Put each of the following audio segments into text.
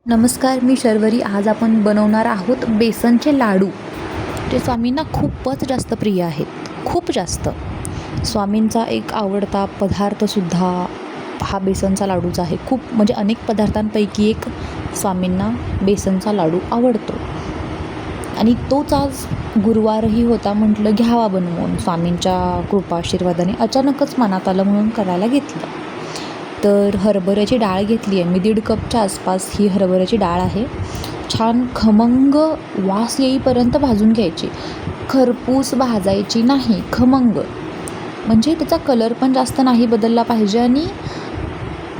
नमस्कार, मी शर्वरी. आज आपण बनवणार आहोत बेसनचे लाडू. ते स्वामींना खूपच जास्त प्रिय आहेत, खूप जास्त. स्वामींचा एक आवडता पदार्थसुद्धा हा बेसनचा लाडूचा आहे. खूप म्हणजे अनेक पदार्थांपैकी एक स्वामींना बेसनचा लाडू आवडतो. आणि तोच आज गुरुवारही होता. म्हटलं घ्यावा बनवून. स्वामींच्या कृपा आशीर्वादाने अचानकच मनात आलं म्हणून करायला घेतलं. तर हरभऱ्याची डाळ घेतली आहे मी. 1.5 कपच्या आसपास ही हरभऱ्याची डाळ आहे. छान खमंग वास येईपर्यंत भाजून घ्यायची. खरपूस भाजायची नाही, खमंग. म्हणजे त्याचा कलर पण जास्त नाही बदलला पाहिजे आणि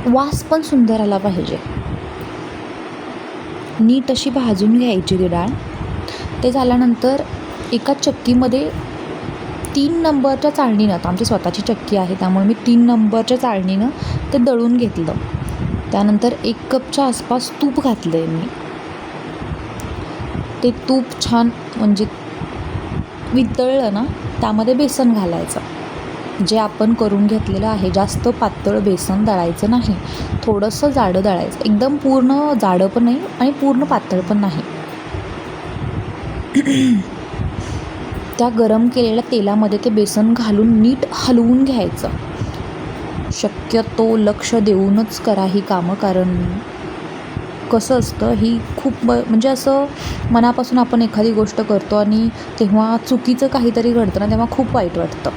वास पण सुंदर आला पाहिजे. नीट अशी भाजून घ्यायची ती डाळ. ते झाल्यानंतर एका चक्कीमध्ये 3 नंबरच्या चाळणीनं, आता आमची स्वतःची चक्की आहे त्यामुळे मी 3 नंबरच्या चाळणीनं ते दळून घेतलं. त्यानंतर 1 कपच्या आसपास तूप घातलं आहे मी. ते तूप छान म्हणजे वितळलं ना, त्यामध्ये बेसन घालायचं जे आपण करून घेतलेलं आहे. जास्त पातळ बेसन दळायचं नाही, थोडंसं जाडं दळायचं. एकदम पूर्ण जाडं पण नाही आणि पूर्ण पातळ पण नाही. त्या गरम केलेल्या तेलामध्ये ते बेसन घालून नीट हलवून घ्यायचं. शक्यतो लक्ष देऊनच करा ही कामं, कारण कसं असतं, ही खूप म्हणजे असं मनापासून आपण एखादी गोष्ट करतो आणि तेव्हा चुकीचं काहीतरी घडतं ना, तेव्हा खूप वाईट वाटतं.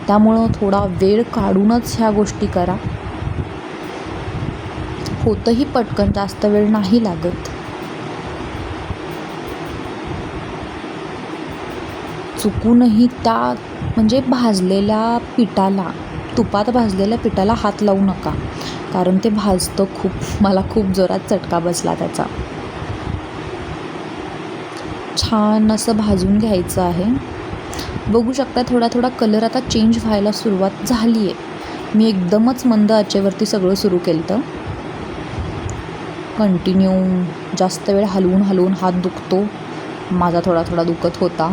त्यामुळं थोडा वेळ काढूनच ह्या गोष्टी करा. होतंही पटकन, जास्त वेळ नाही लागत. चुकूनही त्या म्हणजे भाजलेल्या पिठाला, तुपात भाजलेल्या पिठाला हात लावू नका, कारण ते भाजतं खूप. मला खूप जोरात चटका बसला त्याचा. छान असं भाजून घ्यायचं आहे. बघू शकता थोडा थोडा कलर आता चेंज व्हायला सुरुवात झाली आहे. मी एकदमच मंद आचेवरती सगळं सुरू केलं होतं. कंटिन्यू जास्त वेळ हलवून हलवून हात दुखतो. माझा थोडा थोडा दुखत होता.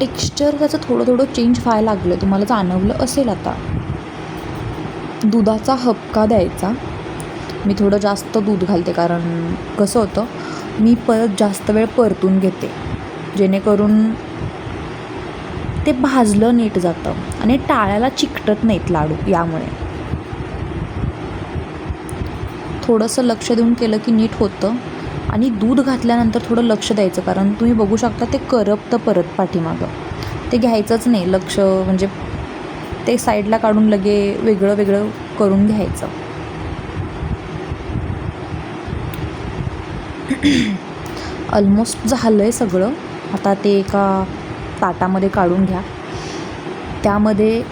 टेक्स्चर त्याचं थोडं थोडं चेंज व्हायला लागलं, तुम्हाला जाणवलं असेल आता. दुधाचा हबका द्यायचा. मी थोडं जास्त दूध घालते, कारण कसं होतं, मी परत जास्त वेळ परतून घेते जेणेकरून ते भाजलं नीट जातं आणि टाळ्याला चिकटत नाहीत लाडू. यामुळे थोडंसं लक्ष देऊन केलं की नीट होतं. आणि दूध घातल्यानंतर थोडं लक्ष द्यायचं, कारण तुम्ही बघू शकता ते करपतं परत पाठीमागं. ते घ्यायचंच नाही लक्ष, म्हणजे ते साईडला काढून लगे वेगळं वेगळं करून घ्यायचं. ऑलमोस्ट झालं आहे सगळं. आता ते एका ताटामध्ये काढून घ्या. त्यामध्ये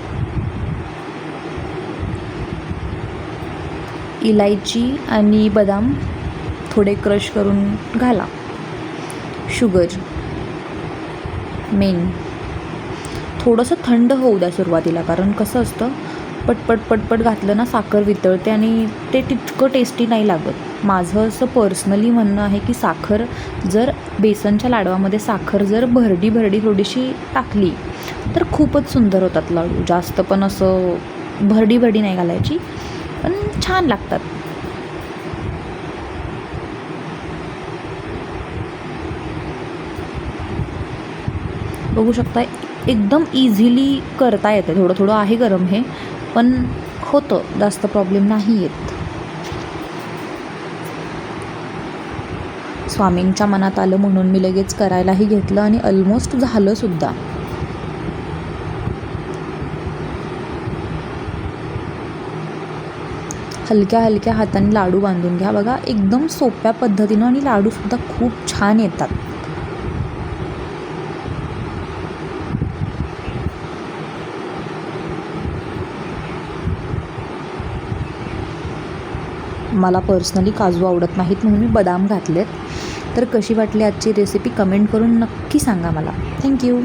इलायची आणि बदाम थोडे क्रश करून घाला. Sugar main. थोडंसं थंड होऊ द्या सुरुवातीला, कारण कसं असतं, पटपट पटपट घातलं ना साखर वितळते आणि ते तितकं टेस्टी नाही लागत. माझं असं पर्सनली म्हणणं आहे की साखर जर बेसनच्या लाडवामध्ये साखर जर भरडी भरडी थोडीशी टाकली तर खूपच सुंदर होतात लाडू. जास्त पण असं भरडी भरडी नाही घालायची, पण छान लागतात. बघू शकता एकदम इझिली करता येते. थोडं थोडं आहे गरम हे, पण होतं, जास्त प्रॉब्लेम नाही येत. स्वामींच्या मनात आलं म्हणून मी लगेच करायलाही घेतलं आणि ऑलमोस्ट झालं सुद्धा. हलक्या हलक्या हाताने लाडू बांधून घ्या. बघा एकदम सोप्या पद्धतीनं, आणि लाडूसुद्धा खूप छान येतात. मला पर्सनली काजू आवडत नाहीत म्हणून मी बदाम घातलेत. तर कशी वाटली आजची रेसिपी कमेंट करून नक्की सांगा मला. थँक्यू.